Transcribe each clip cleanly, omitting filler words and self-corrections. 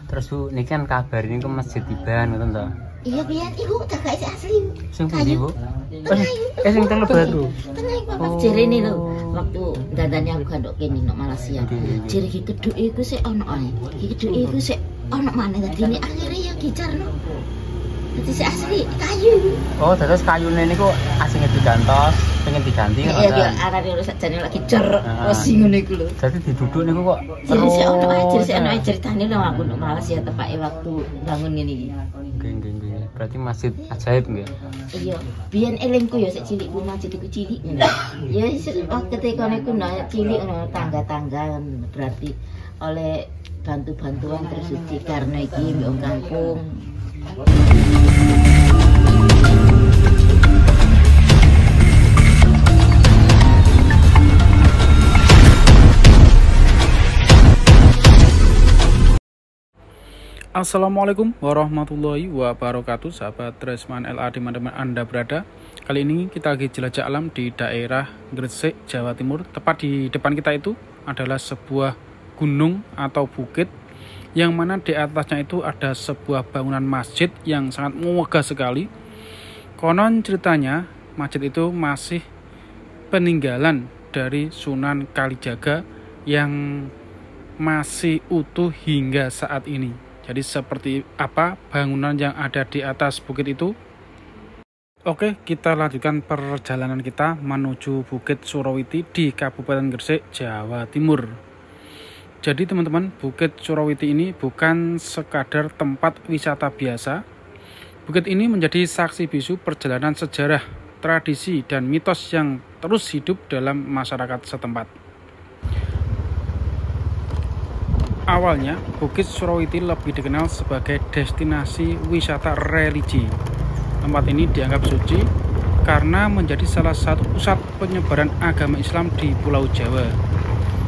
Terus Bu, ini kan kabar ini ke Masjid Tiban ngoten to. Iya biyen iku tak gak asli. Sing pundi Bu? Sing Teluk Batu. Jerene lho, waktu dadane aku gandok kene nang Malaysia. Jere iki keduk iku sik ono ae. Iki keduk iku sik ono maneh dadine akhire ya gicarno. Dadi sik asli kayu. Oh, terus kayune niku asing digantos, pengen diganti kan. Iya, arane ora sakjane lagi cer. Wesi ngono iku lho. Jadi diduduk niku kok. Jere sik ono ae, jere sik ono ae ceritane lho aku nang Malaysia tepake waktu bangun ngene iki. Nggih. Berarti masjid ajaib nggih. Iya, biyen elingku ya sik cilik ku masjid iku cilik ngono. Ya ketika niku cilik ono tangga-tangga berarti oleh bantu-bantuan terus karena iki mbok kampung. Assalamualaikum warahmatullahi wabarakatuh, sahabat Tresman LA dimanapun Anda berada. Kali ini kita lagi jelajah alam di daerah Gresik, Jawa Timur. Tepat di depan kita itu adalah sebuah gunung atau bukit, yang mana di atasnya itu ada sebuah bangunan masjid yang sangat megah sekali. Konon ceritanya masjid itu masih peninggalan dari Sunan Kalijaga yang masih utuh hingga saat ini. Jadi seperti apa bangunan yang ada di atas bukit itu? Oke, kita lanjutkan perjalanan kita menuju Bukit Surawiti di Kabupaten Gresik, Jawa Timur. Jadi teman-teman, Bukit Surawiti ini bukan sekadar tempat wisata biasa. Bukit ini menjadi saksi bisu perjalanan sejarah, tradisi, dan mitos yang terus hidup dalam masyarakat setempat. Awalnya, Bukit Surawiti lebih dikenal sebagai destinasi wisata religi. Tempat ini dianggap suci karena menjadi salah satu pusat penyebaran agama Islam di Pulau Jawa.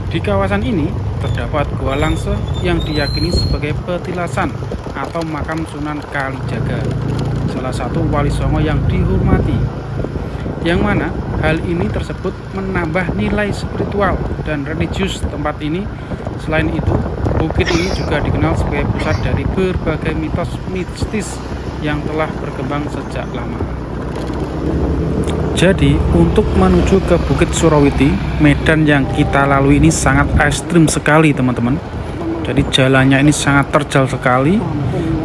Di kawasan ini terdapat Gua Langse yang diyakini sebagai petilasan atau makam Sunan Kalijaga, salah satu wali songo yang dihormati. Yang mana hal ini tersebut menambah nilai spiritual dan religius tempat ini. Selain itu, bukit ini juga dikenal sebagai pusat dari berbagai mitos mistis yang telah berkembang sejak lama. Jadi, untuk menuju ke Bukit Surawiti, medan yang kita lalui ini sangat ekstrim sekali, teman-teman. Jadi jalannya ini sangat terjal sekali,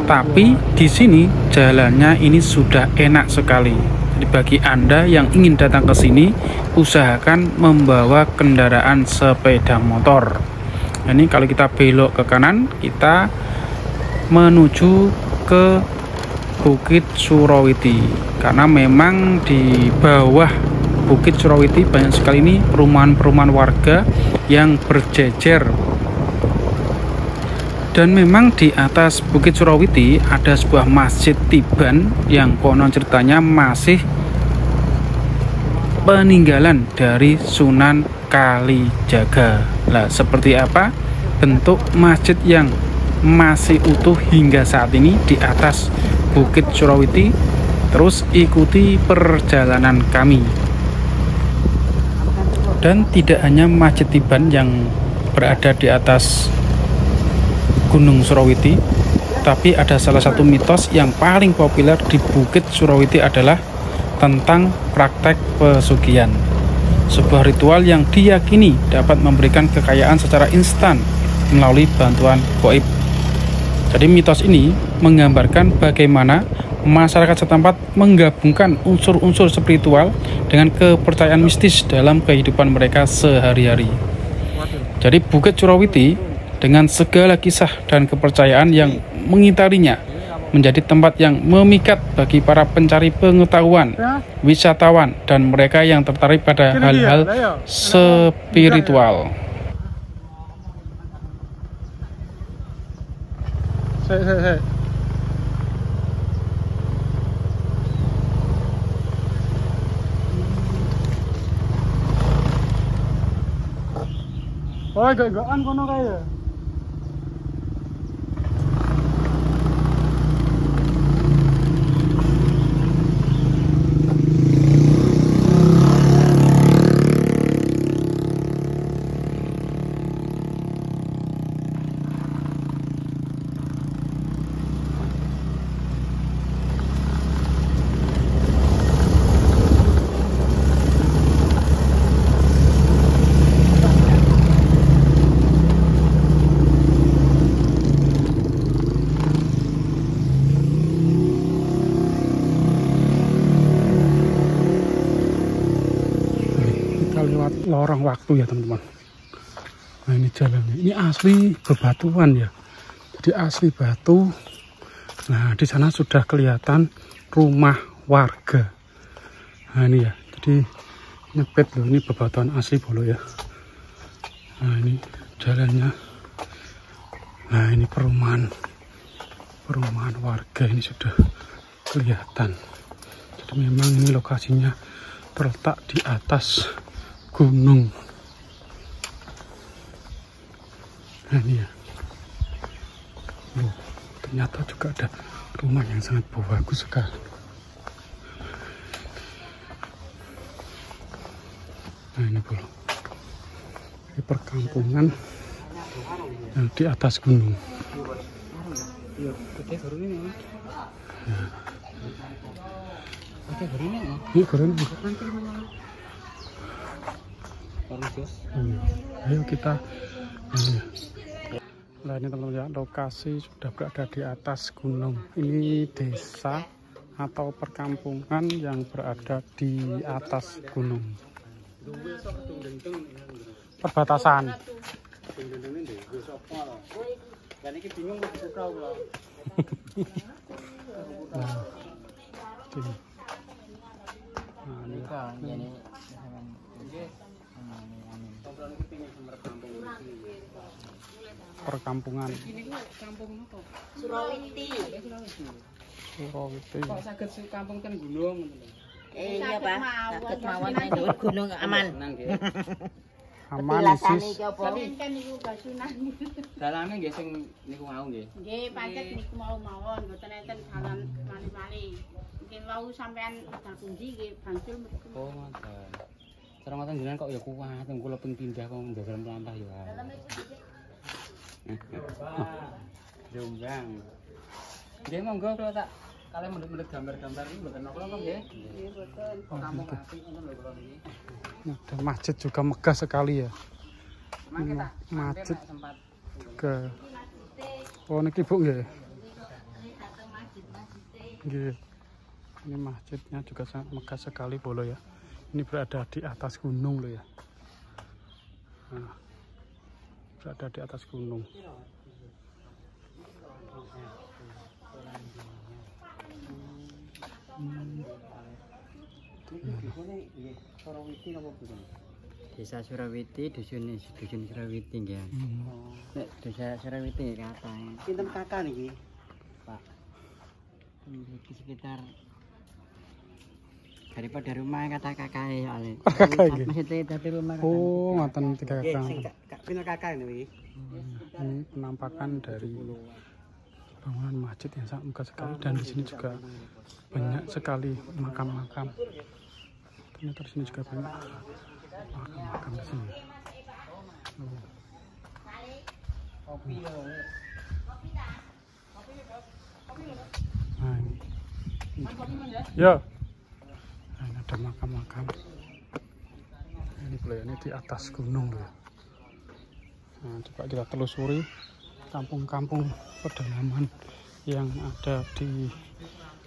tapi di sini jalannya ini sudah enak sekali. Jadi bagi Anda yang ingin datang ke sini, usahakan membawa kendaraan sepeda motor. Ini kalau kita belok ke kanan, kita menuju ke Bukit Surawiti. Karena memang di bawah Bukit Surawiti banyak sekali ini perumahan-perumahan warga yang berjejer. Dan memang di atas Bukit Surawiti ada sebuah Masjid Tiban yang konon ceritanya masih peninggalan dari Sunan Kalijaga. Lah, seperti apa bentuk masjid yang masih utuh hingga saat ini di atas Bukit Surawiti? Terus ikuti perjalanan kami. Dan tidak hanya Masjid Tiban yang berada di atas Gunung Surawiti, tapi ada salah satu mitos yang paling populer di Bukit Surawiti adalah tentang praktek pesugihan. Sebuah ritual yang diyakini dapat memberikan kekayaan secara instan melalui bantuan gaib. Jadi mitos ini menggambarkan bagaimana masyarakat setempat menggabungkan unsur-unsur spiritual dengan kepercayaan mistis dalam kehidupan mereka sehari-hari. Jadi Bukit Surawiti dengan segala kisah dan kepercayaan yang mengitarinya menjadi tempat yang memikat bagi para pencari pengetahuan, wisatawan, dan mereka yang tertarik pada hal-hal spiritual. Oh, gak-gakan kono kaya. lorong waktu ya teman-teman. Nah ini jalannya, ini asli bebatuan ya, jadi asli batu. Nah di sana sudah kelihatan rumah warga. Nah ini ya, jadi nyepet loh, ini bebatuan asli bolo ya. Nah ini jalannya. Nah ini perumahan warga ini sudah kelihatan. Jadi memang ini lokasinya terletak di atas gunung. Nah ini ya. Loh, ternyata juga ada rumah yang sangat bagus sekali. Nah ini bro, ini perkampungan yang di atas gunung. Ya. Ini keren. Ayo kita. Nah ini teman-teman ya, lokasi sudah berada di atas gunung. Ini desa atau perkampungan yang berada di atas gunung. Perbatasan. Perkampungan Surawiti. Kok saged kampung ten gunung. Iya Pak, sakit mawon nang dhuwur gunung aman. Aman Pilasane sis. iki apa? Kan niku basunan. Dalane nggih sing niku mau nggih. Nggih, pancet niku mau mawon, mboten enten dalan mali-mali. Mungkin wau sampean dal pundi nggih bangsul mriku. Oh, ngoten. Cara ngoten jenengan kok ya kuat, kula pun pindah kok njagal mlampah ya. Jombang. Nggih monggo kula tak kalian menurut gambar-gambar ini mboten napa-napa nggih. Nggih, mboten. Kampung apik ngoten lho kula niki. Ada masjid juga megah sekali ya. Masjid ke. Oh niki Bu nggih. Nggih. Ini masjidnya juga sangat megah sekali bolo ya. Ini berada di atas gunung loh ya. Nah, berada di atas gunung. Desa Surawiti, dusun Surawiti nggih. Nek desa Surawiti kata. Pinten kakak niki? Pak. Iki sekitar daripada rumah kata kakak ya Ale. Maksudnya dari rumah kakak. Oh, ngoten tiga kakak. Pinten kakak niki? Ini penampakan dari bangunan masjid yang sangat megah sekali, dan di sini juga banyak sekali makam-makam. Ternyata di sini juga banyak makam-makam di sini. Nah, ini. Ya. Nah, ini ada makam-makam. Ini boleh, ini di atas gunung loh. Nah, coba kita telusuri kampung-kampung pedalaman yang ada di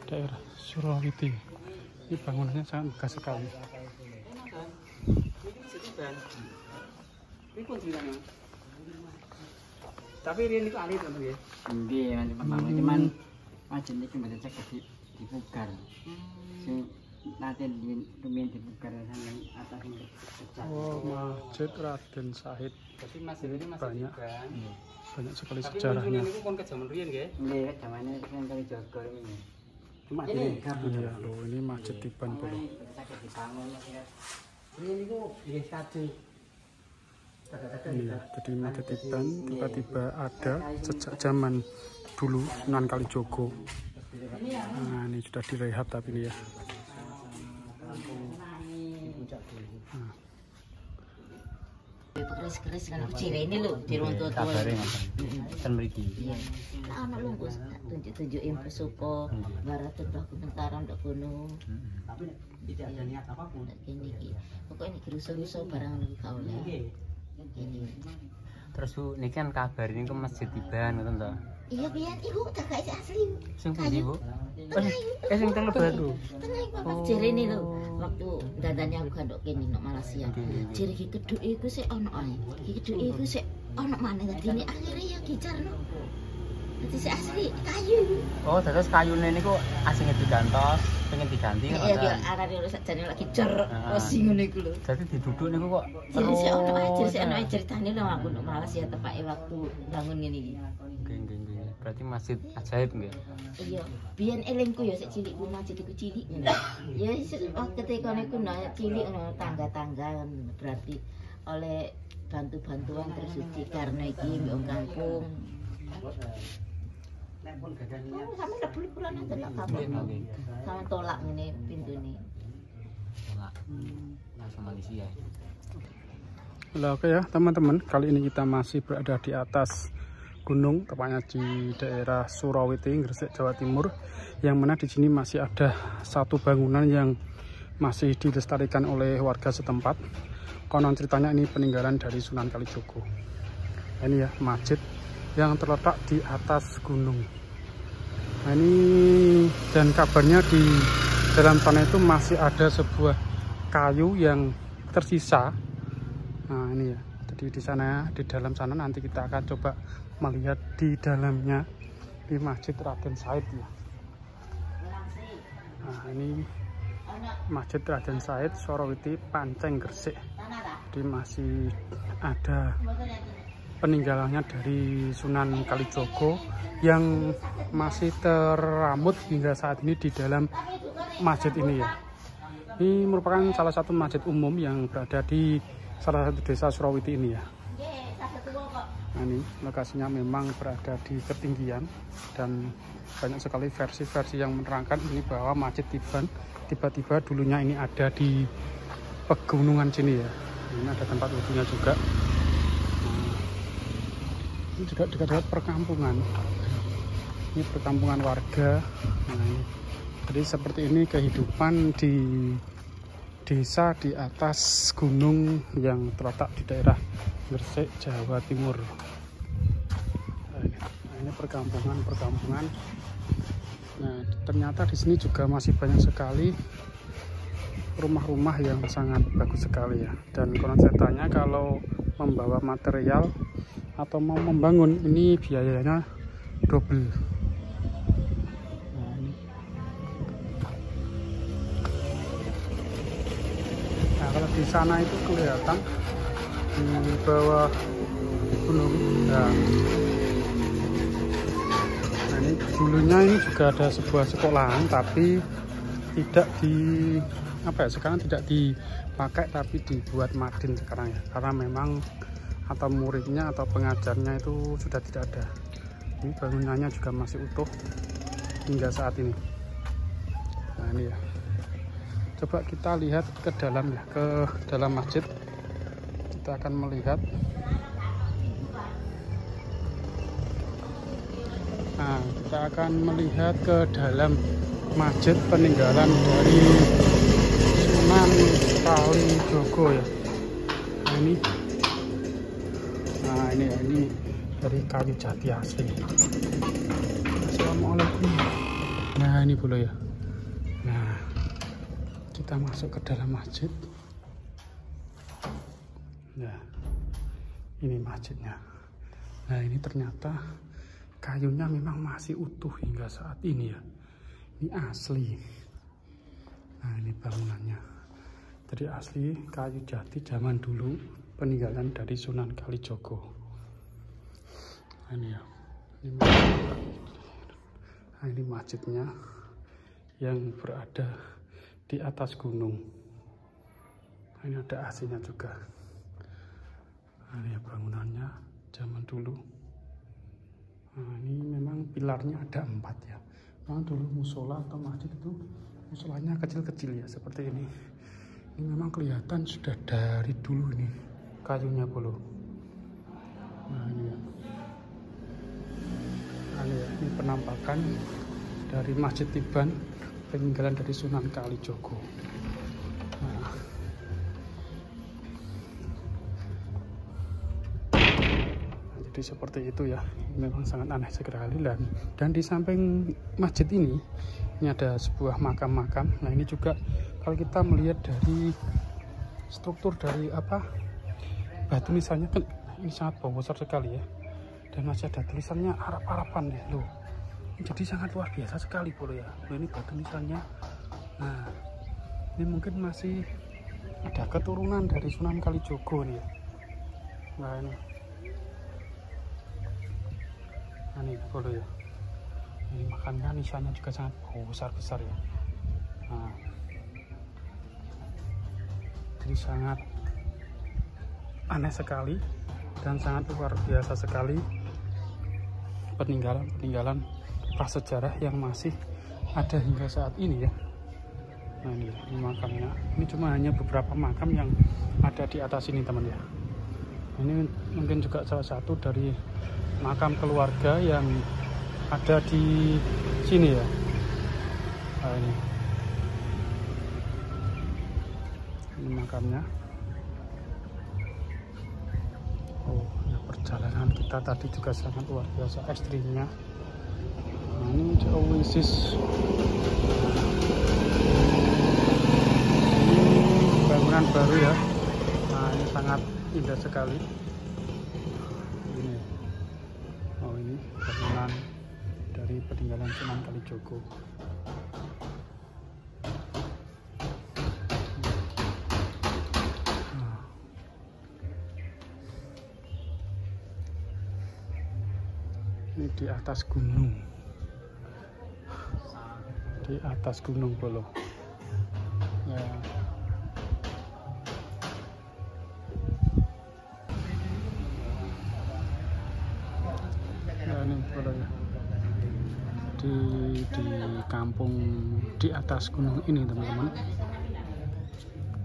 daerah Surawiti. Ini bangunannya sangat megah sekali. Tapi ini kok alit to nggih. Nggih, cuman masjid iki mboten cek dibugar. Sing nanti rumiyin dibugar sampeyan atas ini. Oh, Masjid Raden Syahid. Jadi masjid ini masih Banyak sekali sejarahnya. Ini kon ke zaman riyen nggih. Nggih, zamane kan kali Jogor ini. Cuma ini Iya loh, ini Masjid Tiban Bolo. Ini niku nggih kadhe. Iya, jadi Masjid Tiban tiba-tiba ada sejak zaman dulu Sunan Kalijogo. Nah, ini sudah direhab tapi ini ya. Nah. Keris-keris kan kecil ini lho diruntut Kabare ten mriki. Iya. Nah, anak lungkus tunjuk-tunjukin pesuko baratut bah bentaran ndak gunung. Tapi tidak ada niat apapun. Ini iki. Pokoknya geruso-geruso barang niku ka oleh. Ini. Terus Bu, niki kan kabar ini ke Masjid Tiban ngoten to. Iya biyen iku jaga asli. Sing pundi, Bu? Sing teng Lebadu. Tenang Bapak jerene lho. Waktu dandane aku gandok kene nang Malaysia. Jere iki keduk iku sik ono ae. Iki keduk iku sik ono maneh dadi akhire ya gicarno. Dadi sik asli kayu. Oh, terus kayune niku asing digantos, pengen diganti ngoten. Iya, arane lho sakjane lagi cer osi ngono iku lho. Jadi diduduk niku kok Jadi sik ono ae, sik ono ae ceritane lho aku nang Malaysia tepake waktu bangun ngene iki. Nggih. Berarti masjid ajaib nggih. Iya, biyen elingku ya sik cilik ku masjid iku cilik ngono. Ya ketika niku cilik ono tangga-tangga berarti oleh bantu-bantuan terus karena iki wong kampung. Sampe lebih kurang delok kampung. Sampe tolak ngene pintune. Tolak. Langsung Malaysia. Oke ya teman-teman, kali ini kita masih berada di atas gunung, tepatnya di daerah Surawiti, Gresik, Jawa Timur, yang mana di sini masih ada satu bangunan yang masih dilestarikan oleh warga setempat. Konon ceritanya ini peninggalan dari Sunan Kalijogo. Ini ya masjid yang terletak di atas gunung. Nah ini, dan kabarnya di dalam sana itu masih ada sebuah kayu yang tersisa. Nah ini ya, jadi di sana, di dalam sana nanti kita akan coba melihat di dalamnya di Masjid Raden Said ya. Nah ini Masjid Raden Said Surawiti Panceng Gresik. Jadi masih ada peninggalannya dari Sunan Kalijogo yang masih teramut hingga saat ini di dalam masjid ini ya. Ini merupakan salah satu masjid umum yang berada di salah satu desa Surawiti ini ya. Nah ini lokasinya memang berada di ketinggian dan banyak sekali versi-versi yang menerangkan ini bahwa Masjid Tiban tiba-tiba dulunya ini ada di pegunungan sini ya. Ini ada tempat wudhunya juga. Nah, ini juga dekat-dekat perkampungan. Ini perkampungan warga. Nah, ini. Jadi seperti ini kehidupan di desa di atas gunung yang terletak di daerah Gresik, Jawa Timur. Nah, ini perkampungan. Nah, ternyata di sini juga masih banyak sekali rumah-rumah yang sangat bagus sekali ya. Dan konon ceritanya kalau membawa material atau mau membangun ini biayanya double. Nah, kalau di sana itu kelihatan di bawah gunung. Nah ini dulunya ini juga ada sebuah sekolahan, tapi tidak sekarang tidak dipakai, tapi dibuat madin sekarang ya, karena memang atau muridnya atau pengajarnya itu sudah tidak ada. Ini bangunannya juga masih utuh hingga saat ini. Nah ini ya, coba kita lihat ke dalam ya, ke dalam masjid. Kita akan melihat. Nah, kita akan melihat ke dalam masjid peninggalan dari Sunan Kalijogo ya. Nah ini dari kayu jati asli. Assalamualaikum. Nah ini boleh ya. Nah kita masuk ke dalam masjid. Nah ini masjidnya. Nah ini ternyata kayunya memang masih utuh hingga saat ini ya. Ini asli. Nah ini bangunannya. Jadi asli kayu jati zaman dulu, peninggalan dari Sunan Kalijogo. Nah ini ya. Nah ini masjidnya yang berada di atas gunung. Nah, ini ada AC-nya juga. Nah, ini bangunannya zaman dulu. Nah, ini memang pilarnya ada 4 ya. Memang dulu musola atau masjid itu musolanya kecil-kecil ya, seperti ini. Ini memang kelihatan sudah dari dulu ini kayunya bolo. Nah ini ya. Nah, ini penampakan dari Masjid Tiban, peninggalan dari Sunan Kalijogo. Nah, Jadi seperti itu ya, memang sangat aneh sekali. Dan di samping masjid ini ada sebuah makam-makam. Nah ini juga kalau kita melihat dari struktur dari batu nisannya kan ini sangat besar sekali ya, dan masih ada tulisannya Arab-Araban ya loh. Jadi sangat luar biasa sekali boleh ya. Loh, ini batu nisannya. Nah ini mungkin masih ada keturunan dari Sunan Kalijogo nih ya. Nah ini boleh ya. Ini makanya nisannya juga sangat besar ya. Nah, jadi sangat aneh sekali dan sangat luar biasa sekali peninggalan prasejarah yang masih ada hingga saat ini ya. Nah ini makamnya. Ini cuma hanya beberapa makam yang ada di atas ini teman ya. Ini mungkin juga salah satu dari makam keluarga yang ada di sini ya. Nah, ini makamnya. Oh ya, perjalanan kita tadi juga sangat luar biasa ekstrimnya. Nah, ini di Oasis. Ini bangunan baru ya. Nah ini sangat indah sekali. Ini bangunan dari peninggalan Sunan Kalijogo. Ini di atas gunung, Polo ya. Ini Polo ya, di kampung di atas gunung ini teman-teman.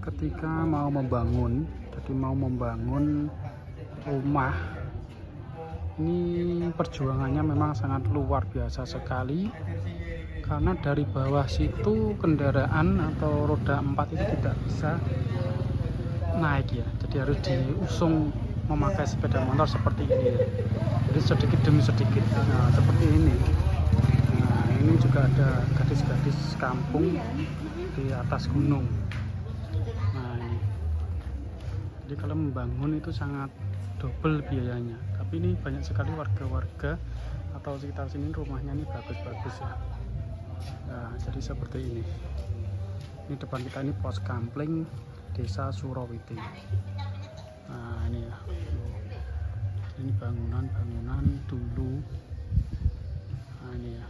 Ketika mau membangun rumah ini, perjuangannya memang sangat luar biasa sekali, karena dari bawah situ kendaraan atau roda 4 itu tidak bisa naik ya, jadi harus diusung memakai sepeda motor seperti ini ya. Jadi sedikit demi sedikit. Nah seperti ini. Nah ini juga ada gadis-gadis kampung di atas gunung. Nah ini. Jadi kalau membangun itu sangat double biayanya, tapi ini banyak sekali warga-warga atau sekitar sini rumahnya ini bagus-bagus ya. Nah jadi seperti ini. Ini depan kita ini pos kampling Desa Surawiti. Nah ini ya, ini bangunan dulu. Nah ini ya,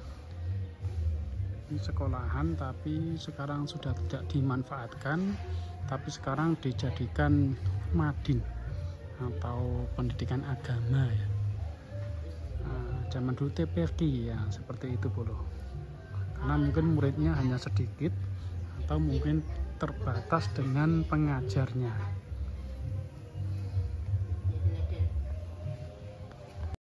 ini sekolahan tapi sekarang sudah tidak dimanfaatkan, tapi sekarang dijadikan madin atau pendidikan agama ya. Nah, zaman dulu TPRD ya, seperti itu Polo. Karena mungkin muridnya hanya sedikit atau mungkin terbatas dengan pengajarnya.